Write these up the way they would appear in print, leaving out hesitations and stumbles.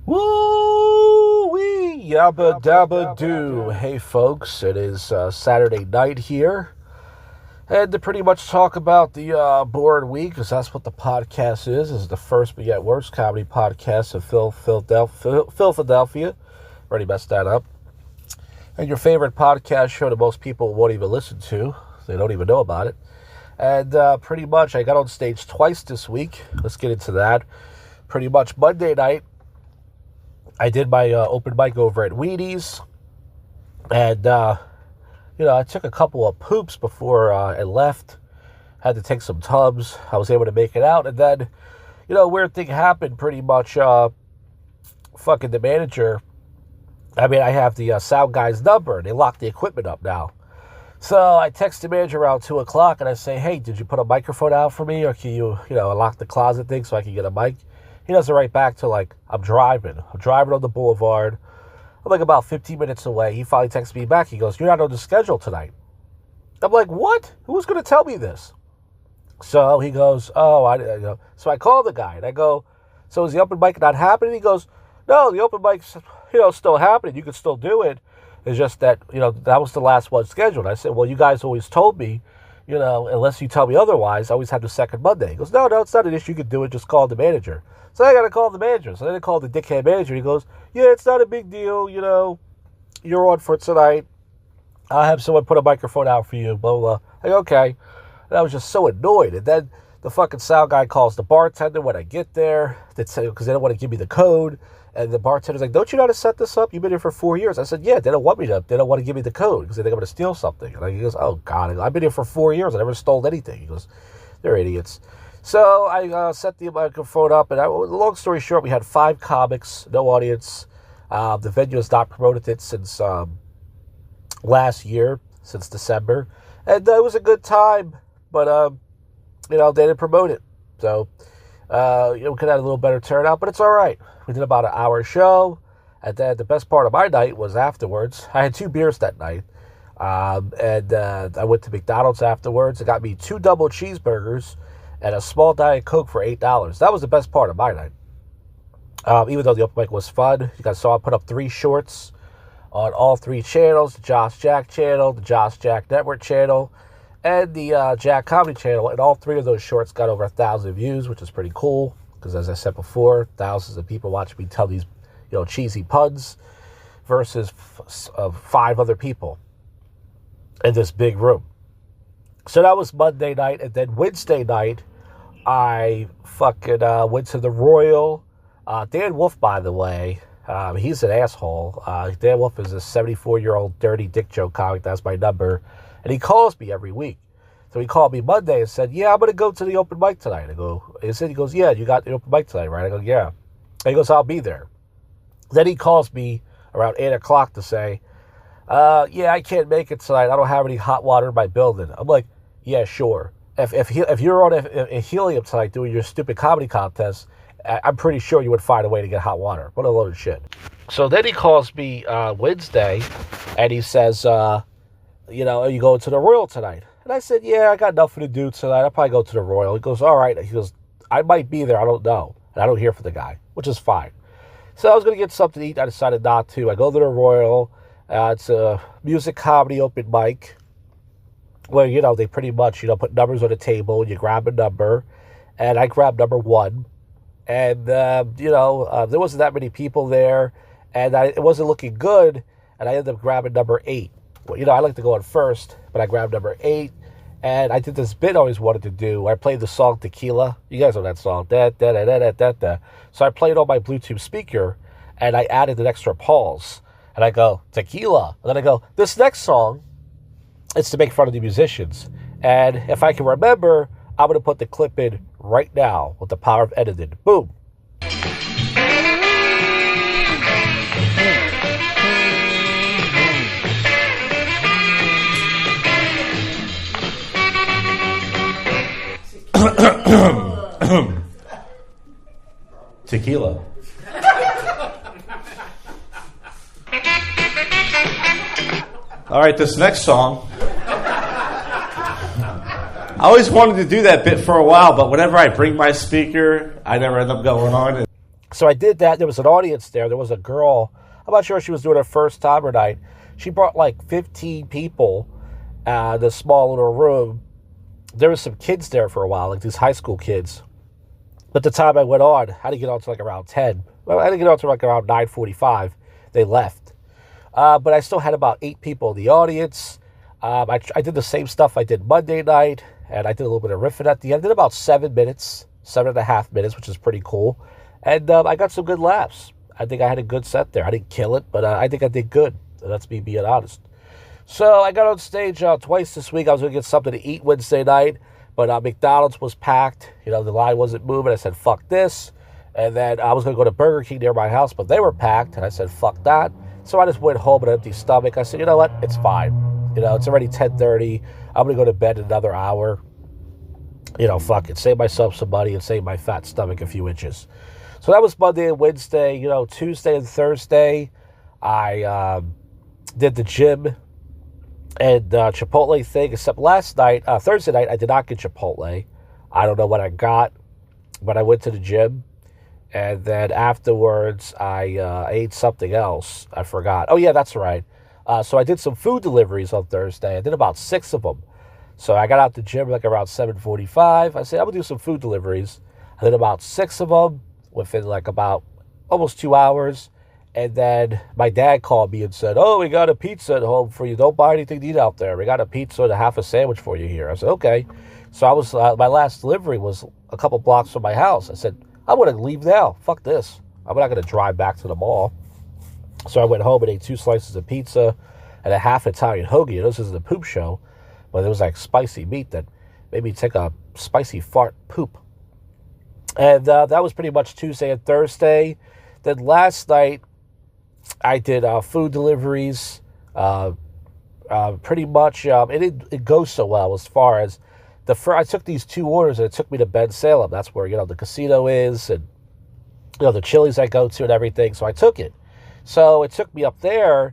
Woo-wee, yabba dabba doo. Hey folks, it is Saturday night here. And to pretty much talk about the bored week, because that's what the podcast is the first but yet worst comedy podcast of Philadelphia. Already messed that up. And your favorite podcast show that most people won't even listen to. They don't even know about it. And pretty much I got on stage twice this week. Let's get into that. Pretty much Monday night, I did my open mic over at Wheaties, and, I took a couple of poops before I left, had to take some tubs. I was able to make it out, and then, weird thing happened pretty much, fucking the manager, I have the sound guy's number, and they locked the equipment up now. So I text the manager around 2 o'clock, and I say, hey, did you put a microphone out for me, or can you, unlock the closet thing so I can get a mic? He doesn't write back till, I'm driving. I'm driving on the boulevard. I'm, about 15 minutes away. He finally texts me back. He goes, you're not on the schedule tonight. I'm like, what? Who's going to tell me this? So he goes, So I call the guy, and I go, so is the open mic not happening? He goes, no, the open mic's, still happening. You can still do it. It's just that, that was the last one scheduled. I said, well, you guys always told me, unless you tell me otherwise, I always have the second Monday. He goes, no, it's not an issue. You can do it. Just call the manager. So I got to call the manager. So then I called the dickhead manager. He goes, yeah, it's not a big deal. You're on for tonight. I'll have someone put a microphone out for you, blah, blah, blah. I go, okay. And I was just so annoyed. And then the fucking sound guy calls the bartender when I get there because they don't want to give me the code. And the bartender's like, don't you know how to set this up? You've been here for 4 years. I said, yeah, they don't want to give me the code because they think I'm going to steal something. And he goes, oh, God, I've been here for 4 years. I never stole anything. He goes, they're idiots. So I set the microphone up, and long story short, we had 5 comics, no audience. The venue has not promoted it since last year, since December. And it was a good time, but, they didn't promote it. So, we could have a little better turnout, but it's all right. We did about an hour show, and then the best part of my night was afterwards. I had 2 beers that night, and I went to McDonald's afterwards. It got me 2 double cheeseburgers and a small Diet Coke for $8. That was the best part of my night. Even though the open mic was fun, you guys saw I put up 3 shorts on all 3 channels, the Josh Jack channel, the Josh Jack Network channel, and the Jack Comedy channel, and all 3 of those shorts got over 1,000 views, which is pretty cool, because as I said before, thousands of people watch me tell these, cheesy puns versus 5 other people in this big room. So that was Monday night, and then Wednesday night, I fucking went to the Royal. Dan Wolf, by the way, he's an asshole. Dan Wolf is a 74-year-old dirty dick joke comic. That's my number. And he calls me every week. So he called me Monday and said, yeah, I'm going to go to the open mic tonight. He goes, yeah, you got the open mic tonight, right? I go, yeah. And he goes, I'll be there. Then he calls me around 8 o'clock to say, yeah, I can't make it tonight. I don't have any hot water in my building. I'm like, yeah, sure. If you're on a helium tonight doing your stupid comedy contest, I'm pretty sure you would find a way to get hot water. What a load of shit. So then he calls me Wednesday, and he says, are you going to the Royal tonight? And I said, yeah, I got nothing to do tonight. I'll probably go to the Royal. He goes, all right. He goes, I might be there. I don't know. And I don't hear from the guy, which is fine. So I was going to get something to eat. I decided not to. I go to the Royal. It's a music comedy open mic where, they pretty much, put numbers on the table. And you grab a number. And I grabbed number 1. And, there wasn't that many people there. And it wasn't looking good. And I ended up grabbing number 8. Well, I like to go on first, but I grabbed number 8. And I did this bit I always wanted to do. I played the song Tequila. You guys know that song. Da, da, da, da, da, da. So I played on my Bluetooth speaker, and I added an extra pause. And I go, Tequila. And then I go, this next song, it's to make fun of the musicians. And if I can remember, I'm going to put the clip in right now with the power of editing. Boom. Tequila. All right, this next song. I always wanted to do that bit for a while, but whenever I bring my speaker, I never end up going on. So I did that. There was an audience there. There was a girl. I'm not sure if she was doing her first time or night. She brought like 15 people in a small little room. There was some kids there for a while, like these high school kids. But the time I went on, I didn't get on to like around 10. Well, I didn't get on to like around 9:45. They left. But I still had about 8 people in the audience. I did the same stuff I did Monday night, and I did a little bit of riffing at the end. I did about 7 minutes, 7.5 minutes, which is pretty cool. And I got some good laughs. I think I had a good set there. I didn't kill it, but I think I did good. That's me being honest. So I got on stage twice this week. I was going to get something to eat Wednesday night, but McDonald's was packed. You know, the line wasn't moving. I said, fuck this. And then I was going to go to Burger King near my house, but they were packed. And I said, fuck that. So I just went home with an empty stomach. I said, you know what? It's fine. You know, it's already 10:30. I'm going to go to bed in another hour. You know, fuck it. Save myself some money and save my fat stomach a few inches. So that was Monday and Wednesday. You know, Tuesday and Thursday, I did the gym and Chipotle thing, except last night, Thursday night, I did not get Chipotle. I don't know what I got, but I went to the gym. And then afterwards, I ate something else. I forgot. Oh, yeah, that's right. So I did some food deliveries on Thursday. I did about 6 of them. So I got out the gym like around 7:45. I said, I'm going to do some food deliveries. I did about 6 of them within like about almost 2 hours. And then my dad called me and said, oh, we got a pizza at home for you. Don't buy anything to eat out there. We got a pizza and a half a sandwich for you here. I said, okay. So I was my last delivery was a couple blocks from my house. I said, I'm going to leave now. Fuck this. I'm not going to drive back to the mall. So I went home and ate 2 slices of pizza and a half Italian hoagie. You know, this is the poop show, but it was like spicy meat that made me take a spicy fart poop. And that was pretty much Tuesday and Thursday. Then last night, I did food deliveries. Pretty much, it didn't go so well as far as I took these 2 orders and it took me to Ben Salem. That's where, you know, the casino is and, you know, the Chili's I go to and everything. So I took it. So it took me up there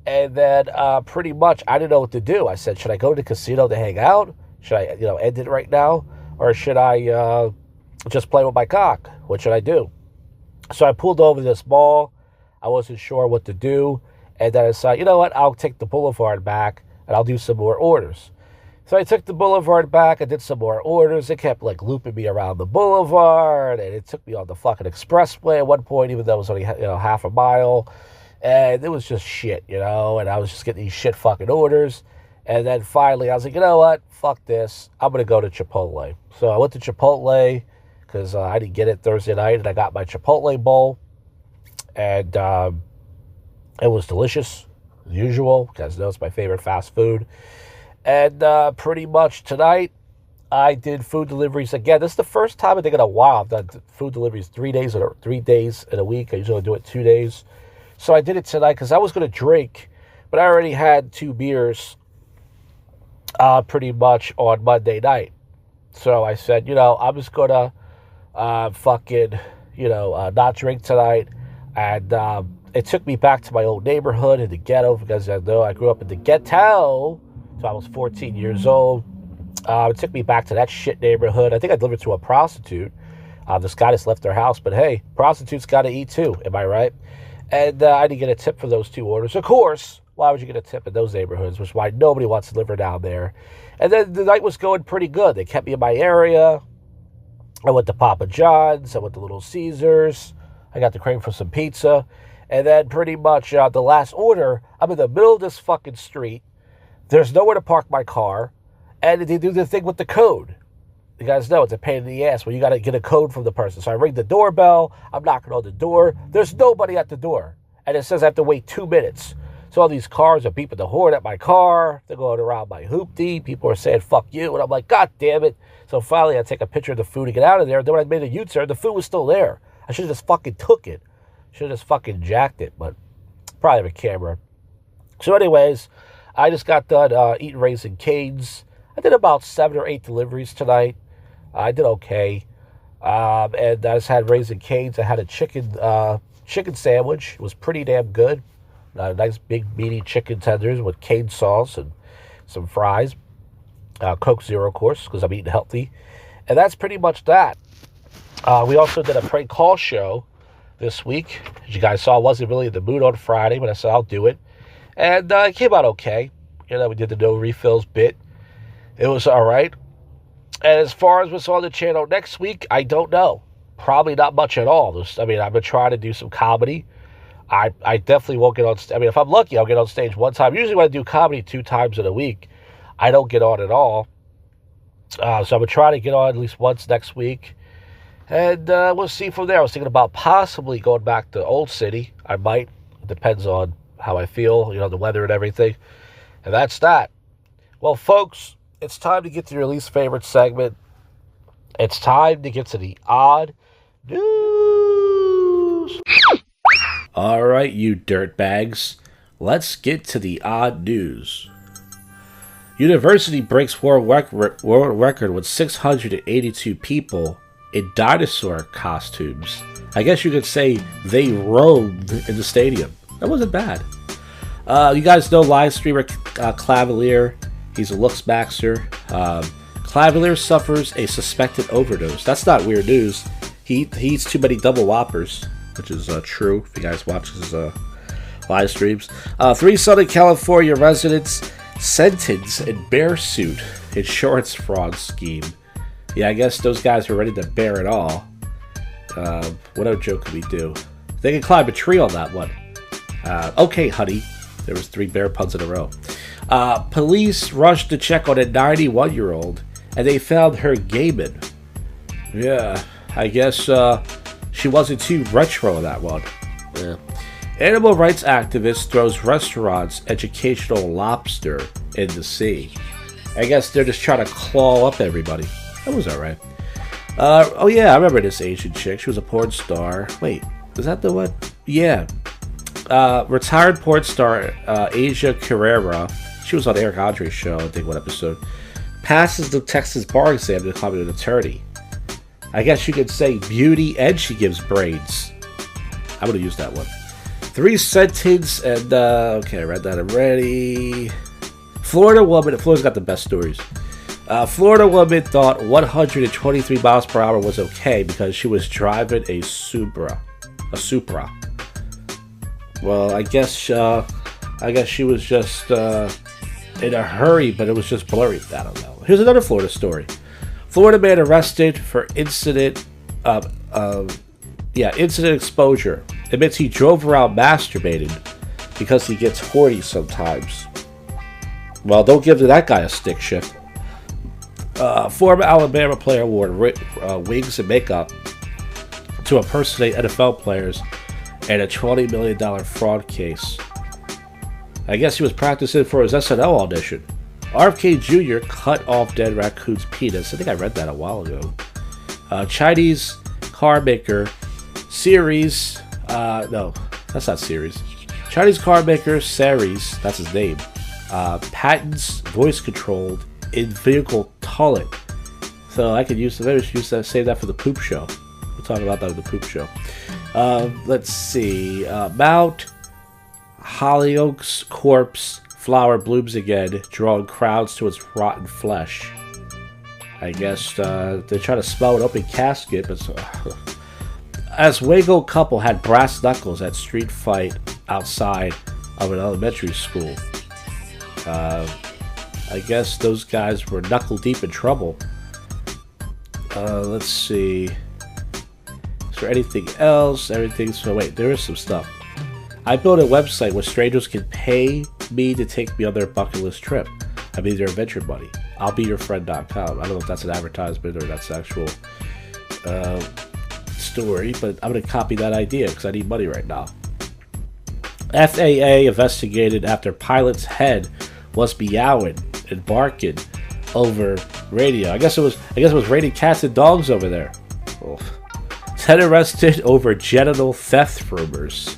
and then pretty much I didn't know what to do. I said, should I go to the casino to hang out? Should I, you know, end it right now? Or should I just play with my cock? What should I do? So I pulled over this mall. I wasn't sure what to do. And then I decided, you know what? I'll take the boulevard back and I'll do some more orders. So I took the boulevard back. I did some more orders. It kept like looping me around the boulevard. And it took me on the fucking expressway at one point, even though it was only, you know, half a mile. And it was just shit, you know. And I was just getting these shit fucking orders. And then finally I was like, you know what? Fuck this. I'm going to go to Chipotle. So I went to Chipotle because I didn't get it Thursday night. And I got my Chipotle bowl. And it was delicious, as usual. You guys know it's my favorite fast food. And pretty much tonight, I did food deliveries again. This is the first time I think in a while I've done food deliveries 3 days in a week. I usually do it 2 days. So I did it tonight because I was going to drink, but I already had 2 beers pretty much on Monday night. So I said, you know, I'm just going to not drink tonight. And it took me back to my old neighborhood in the ghetto because I know I grew up in the ghetto. So I was 14 years old. It took me back to that shit neighborhood. I think I delivered to a prostitute. This guy just left their house. But hey, prostitutes got to eat too. Am I right? And I didn't get a tip for those 2 orders. Of course, why would you get a tip in those neighborhoods? Which is why nobody wants to live down there. And then the night was going pretty good. They kept me in my area. I went to Papa John's. I went to Little Caesars. I got the crave for some pizza. And then pretty much the last order, I'm in the middle of this fucking street. There's nowhere to park my car. And they do the thing with the code. You guys know it's a pain in the ass when you got to get a code from the person. So I ring the doorbell. I'm knocking on the door. There's nobody at the door. And it says I have to wait 2 minutes. So all these cars are beeping the horn at my car. They're going around my hoopty. People are saying, fuck you. And I'm like, God damn it. So finally I take a picture of the food to get out of there. Then when I made a U-turn, the food was still there. I should have just fucking took it. Should have just fucking jacked it. But probably have a camera. So anyways, I just got done eating Raisin Cane's. I did about 7 or 8 deliveries tonight. I did okay. And I just had Raisin Cane's. I had a chicken sandwich. It was pretty damn good. Nice big meaty chicken tenders with cane sauce and some fries. Coke Zero, of course, because I'm eating healthy. And that's pretty much that. We also did a prank call show this week. As you guys saw, I wasn't really in the mood on Friday, but I said I'll do it. And it came out okay. We did the no refills bit. It was all right. And as far as what's on the channel next week, I don't know. Probably not much at all. I've been trying to do some comedy. I definitely won't get on stage. If I'm lucky, I'll get on stage one time. Usually when I do comedy 2 times in a week, I don't get on at all. So I'm going to try to get on at least once next week. And we'll see from there. I was thinking about possibly going back to Old City. I might. It depends on how I feel, the weather and everything. And that's that. Well, folks, it's time to get to your least favorite segment. It's time to get to the odd news. All right, you dirtbags. Let's get to the odd news. University breaks world record with 682 people in dinosaur costumes. I guess you could say they roamed in the stadium. That wasn't bad. You guys know live streamer Clavalier. He's a looks maxer. Clavalier suffers a suspected overdose. That's not weird news. He eats too many double whoppers, which is true if you guys watch his live streams. 3 Southern California residents sentenced in bear suit insurance fraud scheme. Yeah, I guess those guys were ready to bear it all. What other joke could we do? They can climb a tree on that one. Okay, honey. There was 3 bear puns in a row. Police rushed to check on a 91-year-old, and they found her gaming. Yeah, I guess she wasn't too retro on that one. Yeah. Animal rights activist throws restaurant's educational lobster in the sea. I guess they're just trying to claw up everybody. That was alright. Oh yeah, I remember this Asian chick. She was a porn star. Wait, is that the one? Yeah. Retired porn star Asia Carrera. She was on Eric Andre's show, I think, one episode. Passes the Texas bar exam to become an attorney. I guess you could say beauty and she gives braids. I'm going to use that one. 3 sentences and, okay, I read that already. Florida's got the best stories. Florida woman thought 123 miles per hour was okay because she was driving a Supra. Well, I guess she was just in a hurry, but it was just blurry. I don't know. Here's another Florida story. Florida man arrested for incident exposure. Admits he drove around masturbating because he gets horny sometimes. Well, don't give that guy a stick shift. Former Alabama player award wigs and makeup to impersonate NFL players and a $20 million fraud case. I guess he was practicing for his SNL audition. RFK Jr. cut off dead raccoon's penis. I think I read that a while ago. Chinese car maker Series. No, that's not Series. Chinese car maker Series. That's his name. Patents voice-controlled in-vehicle toilet. So I could use that. Save that for the poop show. We'll talk about that in the poop show. Let's see. Mount Hollyoak's corpse flower blooms again, drawing crowds to its rotten flesh. I guess they're trying to smell an open casket, but as Wago couple had brass knuckles at street fight outside of an elementary school. I guess those guys were knuckle deep in trouble. Let's see. Is there anything else? So wait, there is some stuff. I built a website where strangers can pay me to take me on their bucket list trip. I mean their adventure money. I'llBeYourFriend.com. I don't know if that's an advertisement or that's actual story, but I'm going to copy that idea because I need money right now. FAA investigated after pilot's head was meowing and barking over radio. I guess it was raining cats and dogs over there. Oh. 10 arrested over genital theft rumors.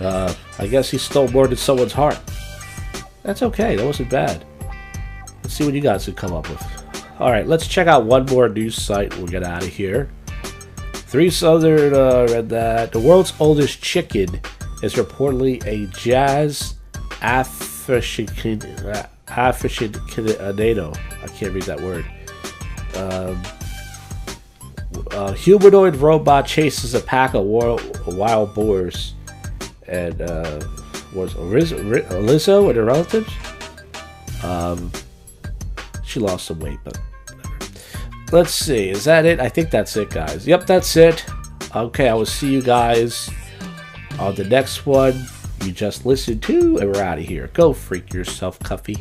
I guess he stole more than someone's heart. That's okay. That wasn't bad. Let's see what you guys can come up with. Alright, let's check out one more news site. We'll get out of here. 3 Southern, read that. The world's oldest chicken is reportedly a jazz aficionado. I can't read that word. Humanoid robot chases a pack of wild boars. And was Lizzo and her relatives? She lost some weight, but whatever. Let's see. Is that it? I think that's it, guys. Yep, that's it. Okay, I will see you guys on the next one you just listened to, and we're out of here. Go freak yourself, Cuffy.